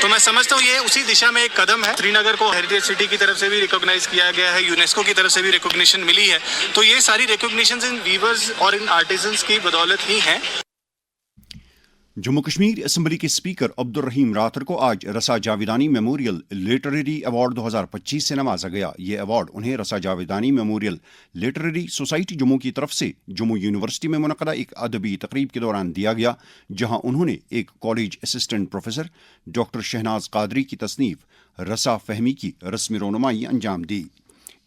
تو میں سمجھتا ہوں یہ اسی دشا میں ایک قدم ہے. سری نگر کو ہیریٹیج سٹی کی طرف سے بھی ریکگنائز کیا گیا ہے, یونیسکو کی طرف سے بھی ریکگنیشن ملی ہے. تو یہ ساری ریکگنیشنز ان ویورز اور ان آرٹیزنس کی بدولت ہی ہیں. جموں کشمیر اسمبلی کے اسپیکر عبد الرحیم راتھر کو آج رسا جاویدانی میموریل لٹریری ایوارڈ 2025 سے نوازا گیا. یہ ایوارڈ انہیں رسا جاویدانی میموریل لٹریری سوسائٹی جموں کی طرف سے جموں یونیورسٹی میں منعقدہ ایک ادبی تقریب کے دوران دیا گیا, جہاں انہوں نے ایک college assistant professor doctor Shahnaz Qadri کی تصنیف رسا فہمی کی رسمی رونمائی انجام دی.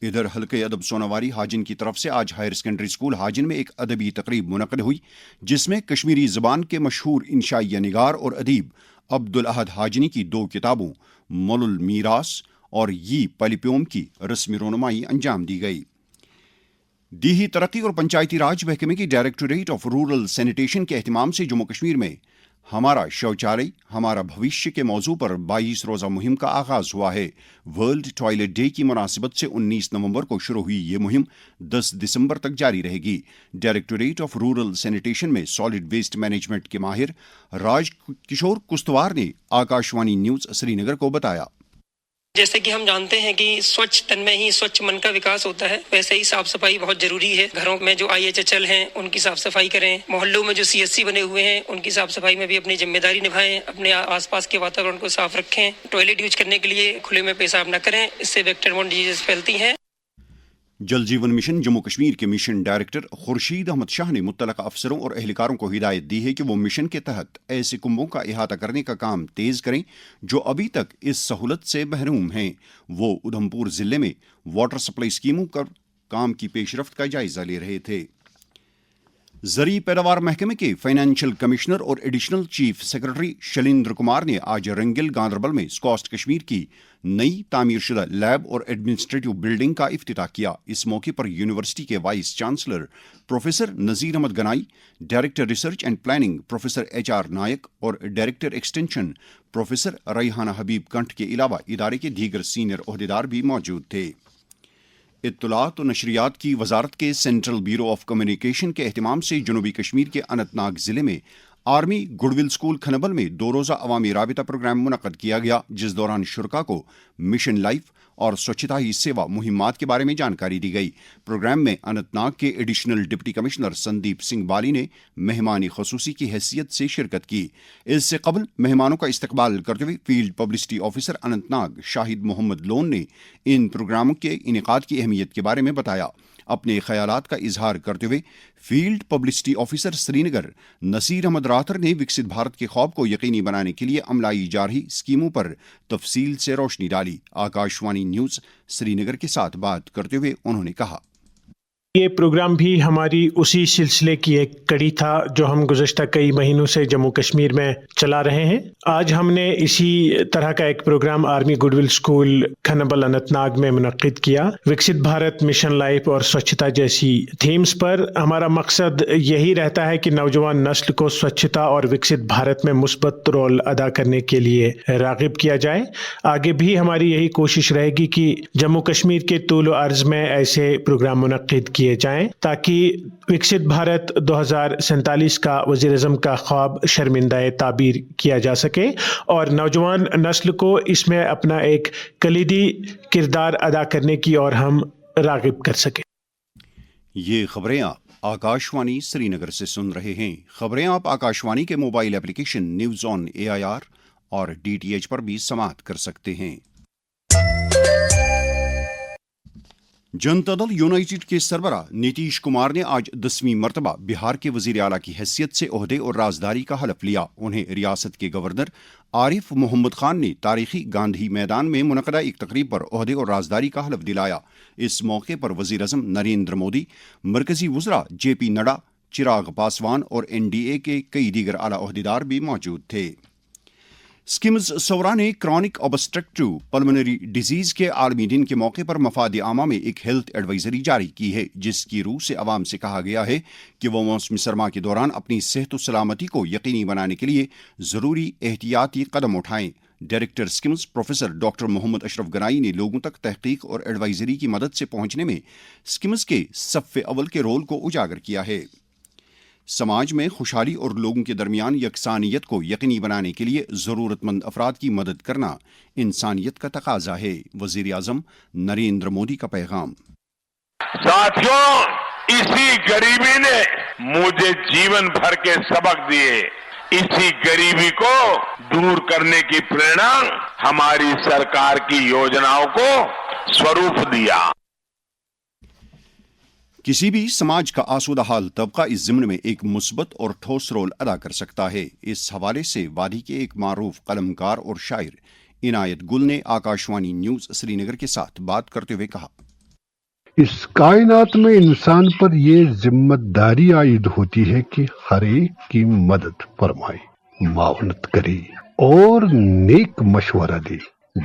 ادھر حلقہ ادب سوناواری حاجن کی طرف سے آج ہائر سیکنڈری اسکول حاجن میں ایک ادبی تقریب منعقد ہوئی, جس میں کشمیری زبان کے مشہور انشائیہ نگار اور ادیب عبد الاحد حاجنی کی 2 کتابوں مول المیراث اور یہ پلیپیوم کی رسمی رونمائی انجام دی گئی. دیہی ترقی اور پنچایتی راج محکمے کی ڈائریکٹوریٹ آف رورل سینیٹیشن کے اہتمام سے جموں کشمیر میں ہمارا شوچالیہ ہمارا بھوشیہ کے موضوع پر 22 روزہ مہم کا آغاز ہوا ہے. ورلڈ ٹوائلٹ ڈے کی مناسبت سے 19 نومبر کو شروع ہوئی یہ مہم 10 دسمبر تک جاری رہے گی. ڈائریکٹوریٹ آف رورل سینیٹیشن میں سالڈ ویسٹ مینجمنٹ کے ماہر راج کشور کشتوار نے آکاشوانی نیوز سری نگر کو بتایا. جیسے کہ ہم جانتے ہیں کہ سوچھ تن میں ہی سوچھ من کا وکاس ہوتا ہے, ویسے ہی صاف صفائی بہت ضروری ہے. گھروں میں جو IHHL ہیں ان کی صاف صفائی کریں, محلوں میں جو CSC بنے ہوئے ہیں ان کی صاف صفائی میں بھی اپنی ذمہ داری نبھائیں, اپنے آس پاس کے واتاورن کو صاف رکھیں. ٹوائلٹ یوز کرنے کے لیے کھلے میں پیشاب نہ کریں, اس سے ویکٹر بورن ڈیزیز پھیلتی ہیں. جل جیون مشن جموں کشمیر کے مشن ڈائریکٹر خورشید احمد شاہ نے متعلقہ افسروں اور اہلکاروں کو ہدایت دی ہے کہ وہ مشن کے تحت ایسے کنبوں کا احاطہ کرنے کا کام تیز کریں جو ابھی تک اس سہولت سے محروم ہیں. وہ ادھمپور ضلع میں واٹر سپلائی اسکیموں کا کام کی پیش رفت کا جائزہ لے رہے تھے. زرعی پیداوار محکمے کے فائنینشیل کمشنر اور ایڈیشنل چیف سیکرٹری شلیندر کمار نے آج رنگل گاندربل میں اسکاسٹ کشمیر کی نئی تعمیر شدہ لیب اور ایڈمنسٹریٹو بلڈنگ کا افتتاح کیا. اس موقع پر یونیورسٹی کے vice chancellor professor Nazir Ahmad Ganai, director research and planning professor HR Naik اور director extension professor Rehana Habib Kanth کے علاوہ ادارے کے دیگر سینئر عہدیدار بھی موجود تھے. اطلاعات و نشریات کی وزارت کے سینٹرل بیورو آف کمیونیکیشن کے اہتمام سے جنوبی کشمیر کے اننت ناگ ضلع میں army goodwill school Khanabal میں 2 روزہ عوامی رابطہ پروگرام منعقد کیا گیا, جس دوران شرکاء کو مشن لائف اور سوچھتا ہی سیوا مہمات کے بارے میں جانکاری دی گئی. پروگرام میں اننت ناگ کے additional deputy commissioner Sandeep Singh Bali نے مہمان خصوصی کی حیثیت سے شرکت کی. اس سے قبل مہمانوں کا استقبال کرتے ہوئے field publicity officer Anant Nag شاہد محمد لون نے ان پروگراموں کے انعقاد کی اہمیت کے بارے میں بتایا. اپنے خیالات کا اظہار کرتے ہوئے فیلڈ پبلسٹی آفیسر سری نگر نصیر احمد راتھر نے وکست بھارت کے خواب کو یقینی بنانے کے لیے عملائی جا رہی اسکیموں پر تفصیل سے روشنی ڈالی. آکاشوانی نیوز سری نگر کے ساتھ بات کرتے ہوئے انہوں نے کہا, یہ پروگرام بھی ہماری اسی سلسلے کی ایک کڑی تھا جو ہم گزشتہ کئی مہینوں سے جموں کشمیر میں چلا رہے ہیں. آج ہم نے اسی طرح کا ایک programme army goodwill school Khanabal Anant Nag میں منعقد کیا. وکست بھارت, مشن لائف اور سوچھتا جیسی تھیمز پر. ہمارا مقصد یہی رہتا ہے کہ نوجوان نسل کو سوچھتا اور وکست بھارت میں مثبت رول ادا کرنے کے لیے راغب کیا جائے. آگے بھی ہماری یہی کوشش رہے گی کہ جموں کشمیر کے طول و عرض میں ایسے پروگرام منعقد کیے جائیں تاکہ وکست بھارت 2047 کا وزیر اعظم کا خواب شرمندہ تعبیر کیا جا سکے اور نوجوان نسل کو اس میں اپنا ایک کلیدی کردار ادا کرنے کی اور ہم راغب کر سکیں. یہ خبریں آپ آکاشوانی سری نگر سے سن رہے ہیں. خبریں آپ آکاشوانی کے mobile application news on AIR اور DTH پر بھی سماعت کر سکتے ہیں. جنتا دل یونائٹڈ کے سربراہ نتیش کمار نے آج 10ویں مرتبہ بہار کے وزیر اعلیٰ کی حیثیت سے عہدے اور رازداری کا حلف لیا. انہیں ریاست کے گورنر عارف محمد خان نے تاریخی گاندھی میدان میں منعقدہ ایک تقریب پر عہدے اور رازداری کا حلف دلایا. اس موقع پر وزیر اعظم نریندر مودی, مرکزی وزراء JP نڈا, چراغ پاسوان اور NDA کے کئی دیگر اعلیٰ عہدیدار بھی موجود تھے. اسکمز سورا نے کرونک اوبسٹرکٹیو پلمنری ڈیزیز کے عالمی دن کے موقع پر مفاد عامہ میں ایک ہیلتھ ایڈوائزری جاری کی ہے, جس کی روح سے عوام سے کہا گیا ہے کہ وہ موسم سرما کے دوران اپنی صحت و سلامتی کو یقینی بنانے کے لیے ضروری احتیاطی قدم اٹھائیں. ڈائریکٹر اسکمز پروفیسر ڈاکٹر محمد اشرف گنائی نے لوگوں تک تحقیق اور ایڈوائزری کی مدد سے پہنچنے میں اسکمز کے صف اول کے رول کو اجاگر کیا ہے. سماج میں خوشحالی اور لوگوں کے درمیان یکسانیت کو یقینی بنانے کے لیے ضرورت مند افراد کی مدد کرنا انسانیت کا تقاضا ہے. وزیر اعظم نریندر مودی کا پیغام. ساتھیوں، اسی غریبی نے مجھے جیون بھر کے سبق دیے. اسی غریبی کو دور کرنے کی پریرنا ہماری سرکار کی یوجناؤں کو سوروپ دیا. کسی بھی سماج کا آسودہ حال طبقہ اس ضمن میں ایک مثبت اور ٹھوس رول ادا کر سکتا ہے. اس حوالے سے وادی کے ایک معروف قلمکار اور شاعر عنایت گل نے آکاشوانی نیوز سری نگر کے ساتھ بات کرتے ہوئے کہا. اس کائنات میں انسان پر یہ ذمہ داری عائد ہوتی ہے کہ ہر ایک کی مدد فرمائے، معاونت کرے اور نیک مشورہ دے.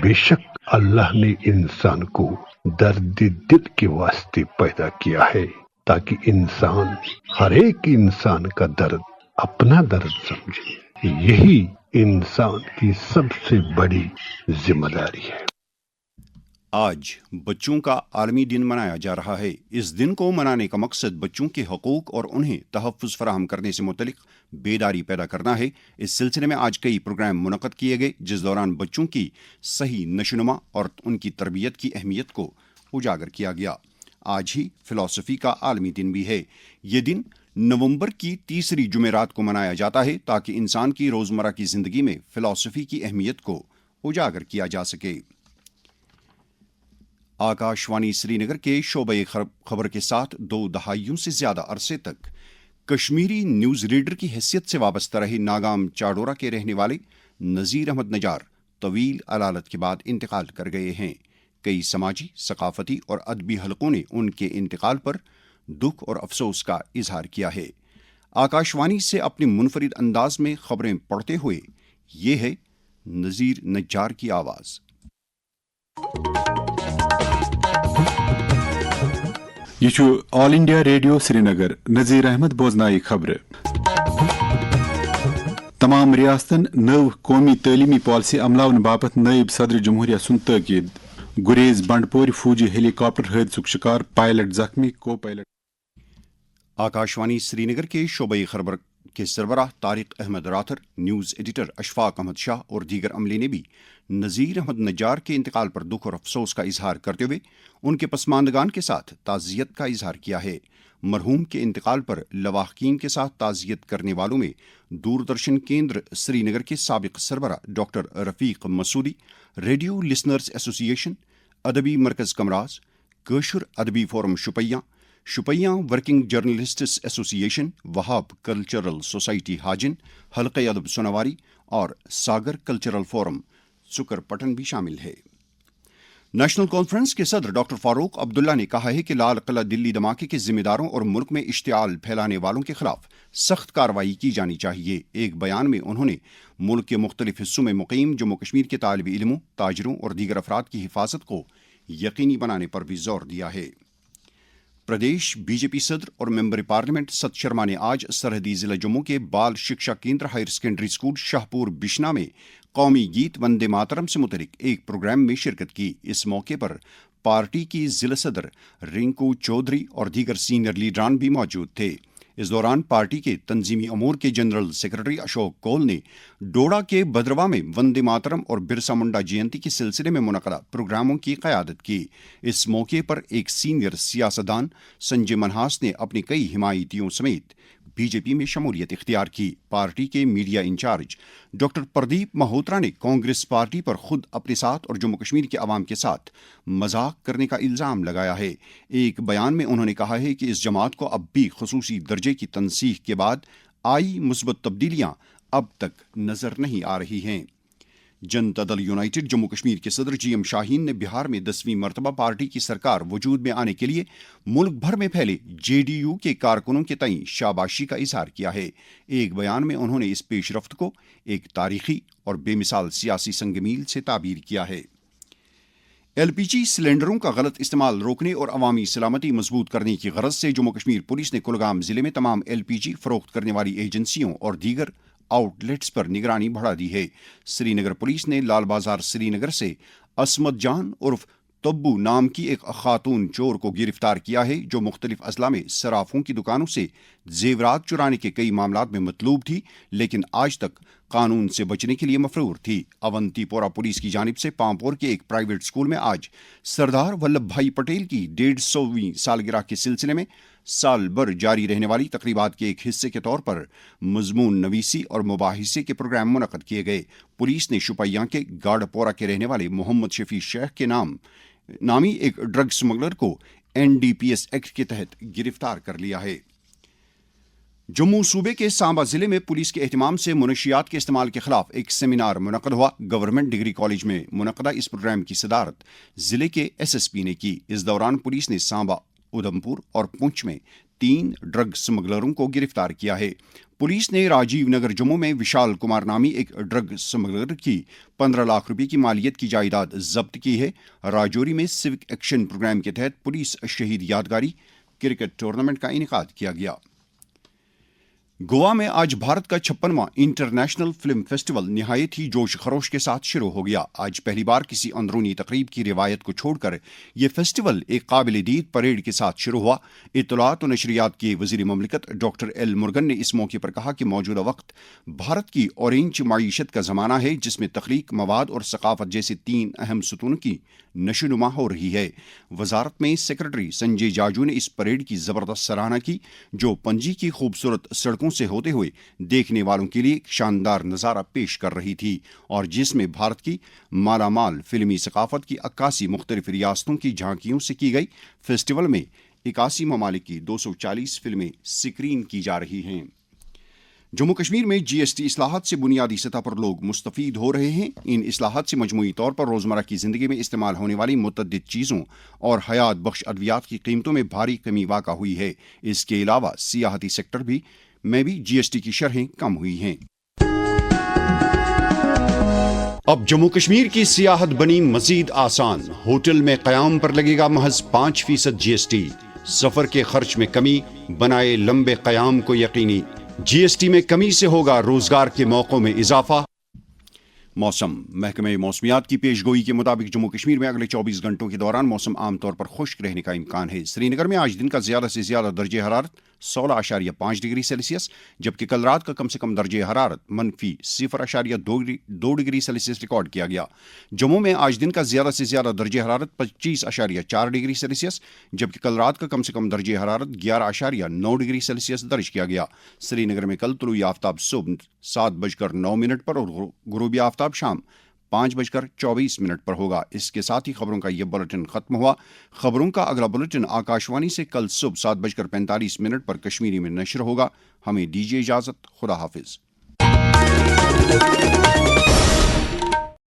بے شک اللہ نے انسان کو درد دل کے واسطے پیدا کیا ہے تاکہ انسان ہر ایک انسان کا درد اپنا درد سمجھے. یہی انسان کی سب سے بڑی ذمہ داری ہے. آج بچوں کا عالمی دن منایا جا رہا ہے. اس دن کو منانے کا مقصد بچوں کے حقوق اور انہیں تحفظ فراہم کرنے سے متعلق بیداری پیدا کرنا ہے. اس سلسلے میں آج کئی پروگرام منعقد کیے گئے جس دوران بچوں کی صحیح نشوونما اور ان کی تربیت کی اہمیت کو اجاگر کیا گیا. آج ہی فلسفی کا عالمی دن بھی ہے. یہ دن نومبر کی تیسری جمعرات کو منایا جاتا ہے تاکہ انسان کی روزمرہ کی زندگی میں فلسفی کی اہمیت کو اجاگر کیا جا سکے. آکاشوانی سری نگر کے شعبہ خبر کے ساتھ 2 دہائیوں سے زیادہ عرصے تک کشمیری نیوز ریڈر کی حیثیت سے وابستہ رہے ناگام چاڈورا کے رہنے والے نذیر احمد نجار طویل علالت کے بعد انتقال کر گئے ہیں. کئی سماجی، ثقافتی اور ادبی حلقوں نے ان کے انتقال پر دکھ اور افسوس کا اظہار کیا ہے. آکاشوانی سے اپنے منفرد انداز میں خبریں پڑھتے ہوئے یہ ہے نذیر نجار کی آواز. یہ آل انڈیا ریڈیو سری نگر. نذیر احمد بوزنائی خبر. تمام ریاستن نو قومی تعلیمی پالیسی عملاون باپت نائب صدر جمہوریہ سن تاکید. گریز بنڈپور فوجی ہیلی کاپٹر حادثک شکار، پائلٹ زخمی، کو پائلٹ. آکاشوانی سری نگر کے شعبہ خبر کے سربراہ طارق احمد راتھر، نیوز ایڈیٹر اشفاق احمد شاہ اور دیگر عملے نے بھی نذیر احمد نجار کے انتقال پر دکھ اور افسوس کا اظہار کرتے ہوئے ان کے پسماندگان کے ساتھ تعزیت کا اظہار کیا ہے. مرحوم کے انتقال پر لواحقین کے ساتھ تعزیت کرنے والوں میں دوردرشن کیندر سری نگر کے سابق سربراہ ڈاکٹر رفیق مسعودی، ریڈیو لسنرز ایسوسی ایشن، ادبی مرکز کمراز، کٲشُر ادبی فورم شپیاں ورکنگ جرنلسٹس ایسوسی ایشن، وہاب کلچرل سوسائٹی ہاجن، حلقہ ادب سوناواری اور ساگر کلچرل فورم سکر پٹن بھی شامل ہے. نیشنل کانفرنس کے صدر ڈاکٹر فاروق عبداللہ نے کہا ہے کہ لال قلعہ دلی دھماکے کے ذمہ داروں اور ملک میں اشتعال پھیلانے والوں کے خلاف سخت کارروائی کی جانی چاہیے. ایک بیان میں انہوں نے ملک کے مختلف حصوں میں مقیم جموں کشمیر کے طالب علموں، تاجروں اور دیگر افراد کی حفاظت کو یقینی بنانے پر بھی زور دیا ہے. پردیش بی جے پی صدر اور ممبر پارلیمنٹ ست شرما نے آج سرحدی ضلع جموں کے بال شکشا کیندر ہائر سیکنڈری اسکول شاہپور بشنا میں قومی گیت وندے ماترم سے متعلق ایک پروگرام میں شرکت کی. اس موقع پر پارٹی کی ضلع صدر رنکو چودھری اور دیگر سینئر لیڈران بھی موجود تھے. اس دوران پارٹی کے تنظیمی امور کے جنرل سیکرٹری اشوک کول نے ڈوڈا کے بدروا میں وندے ماترم اور برسا منڈا جینتی کے سلسلے میں منعقدہ پروگراموں کی قیادت کی. اس موقع پر ایک سینئر سیاستدان سنجے منہاس نے اپنی کئی حمایتیوں سمیت بی جے پی میں شمولیت اختیار کی. پارٹی کے میڈیا انچارج ڈاکٹر پردیپ مہوترا نے کانگریس پارٹی پر خود اپنے ساتھ اور جموں کشمیر کے عوام کے ساتھ مذاق کرنے کا الزام لگایا ہے. ایک بیان میں انہوں نے کہا ہے کہ اس جماعت کو اب بھی خصوصی درجے کی تنسیخ کے بعد آئی مثبت تبدیلیاں اب تک نظر نہیں آ رہی ہیں. جنتا دل یونائٹڈ جموں کشمیر کے صدر جی ایم شاہین نے بہار میں 10ویں مرتبہ پارٹی کی سرکار وجود میں آنے کے لیے ملک بھر میں پھیلے جے ڈی یو کے کارکنوں کے تئیں شاباشی کا اظہار کیا ہے. ایک بیان میں انہوں نے اس پیش رفت کو ایک تاریخی اور بے مثال سیاسی سنگ میل سے تعبیر کیا ہے. ایل پی جی سلنڈروں کا غلط استعمال روکنے اور عوامی سلامتی مضبوط کرنے کی غرض سے جموں کشمیر پولیس نے کلگام ضلع میں تمام ایل پی جی فروخت کرنے والی ایجنسیوں اور دیگر آؤٹ لیٹس پر نگرانی بڑھا دی ہے. سری نگر پولیس نے لال بازار سری نگر سے عصمت جان عرف تبو نام کی ایک خاتون چور کو گرفتار کیا ہے جو مختلف اضلاع میں صرافوں کی دکانوں سے زیورات چرانے کے کئی معاملات میں مطلوب تھی لیکن آج تک قانون سے بچنے کے لیے مفرور تھی۔ اونتی پورہ پولیس کی جانب سے پامپور کے ایک پرائیویٹ اسکول میں آج سردار ولبھ بھائی پٹیل کی 150ویں سالگرہ کے سلسلے میں سال بھر جاری رہنے والی تقریبات کے ایک حصے کے طور پر مضمون نویسی اور مباحثے کے پروگرام منعقد کیے گئے۔ پولیس نے شوپیاں کے گاڑ پورہ کے رہنے والے محمد شفیع شیخ کے نامی ایک ڈرگ سمگلر کو NDPS ایکٹ کے تحت گرفتار کر لیا ہے۔ جموں صوبے کے سانبا ضلع میں پولیس کے اہتمام سے منشیات کے استعمال کے خلاف ایک سیمینار منعقد ہوا۔ گورنمنٹ ڈگری کالج میں منعقدہ اس پروگرام کی صدارت ضلع کے SSP نے کی۔ اس دوران پولیس نے سانبا، ادھمپور اور پونچھ میں 3 ڈرگ سمگلروں کو گرفتار کیا ہے۔ پولیس نے راجیو نگر جموں میں وشال کمار نامی ایک ڈرگ سمگلر کی 15 لاکھ روپے کی مالیت کی جائیداد ضبط کی ہے۔ راجوری میں سوک ایکشن پروگرام کے تحت پولیس شہید یادگاری کرکٹ ٹورنامنٹ کا انعقاد کیا گیا۔ گوا میں آج بھارت کا 56واں انٹرنیشنل فلم فیسٹیول نہایت ہی جوش خروش کے ساتھ شروع ہو گیا۔ آج پہلی بار کسی اندرونی تقریب کی روایت کو چھوڑ کر یہ فیسٹیول ایک قابل دید پریڈ کے ساتھ شروع ہوا۔ اطلاعات و نشریات کے وزیر مملکت ڈاکٹر ایل مرگن نے اس موقع پر کہا کہ موجودہ وقت بھارت کی اورینج معیشت کا زمانہ ہے جس میں تخلیق، مواد اور ثقافت جیسے 3 اہم ستون کی نشو نما ہو رہی ہے۔ وزارت میں سیکرٹری سنجے جاجو نے اس پریڈ کی زبردست سراہنا کی جو پنجی کی خوبصورت سڑکوں سے ہوتے ہوئے دیکھنے والوں کے لیے ایک شاندار نظارہ پیش کر رہی تھی اور جس میں بھارت کی مالا مال فلمی ثقافت کی 81 مختلف ریاستوں کی جھانکیوں سے کی گئی۔ فیسٹیول میں 81 ممالک کی 240 فلمیں سکرین کی جا رہی ہیں۔ جموں کشمیر میں GST اصلاحات سے بنیادی سطح پر لوگ مستفید ہو رہے ہیں۔ ان اصلاحات سے مجموعی طور پر روزمرہ کی زندگی میں استعمال ہونے والی متعدد چیزوں اور حیات بخش ادویات کی قیمتوں میں بھاری کمی واقع ہوئی ہے۔ اس کے علاوہ سیاحتی سیکٹر میں بھی GST کی شرحیں کم ہوئی ہیں۔ اب جموں کشمیر کی سیاحت بنی مزید آسان۔ ہوٹل میں قیام پر لگے گا محض 5% GST۔ سفر کے خرچ میں کمی بنائے لمبے قیام کو یقینی۔ GST میں کمی سے ہوگا روزگار کے موقعوں میں اضافہ۔ موسم محکمہ موسمیات کی پیش گوئی کے مطابق جموں کشمیر میں اگلے 24 گھنٹوں کے دوران موسم عام طور پر خشک رہنے کا امکان ہے۔ سری نگر میں آج دن کا زیادہ سے زیادہ درجہ حرارت 16.5 ڈگری سیلسیس جبکہ کل رات کا کم سے کم درجہ حرارت -0.2 ڈگری سیلسیس ریکارڈ کیا گیا۔ جموں میں آج دن کا زیادہ سے زیادہ درجہ حرارت 25.4 ڈگری سیلسیس جبکہ کل رات کا کم سے کم درجہ حرارت 11.9 ڈگری سیلسیس درج کیا گیا۔ سری نگر میں کل طلوع آفتاب صبح 7:09 پر اور غروب آفتاب شام 5:24 پر ہوگا۔ اس کے ساتھ ہی خبروں کا یہ بلٹن ختم ہوا۔ خبروں کا اگلا بلٹن آکاشوانی سے کل صبح 7:45 پر کشمیری میں نشر ہوگا۔ ہمیں دیجیے اجازت۔ خدا حافظ۔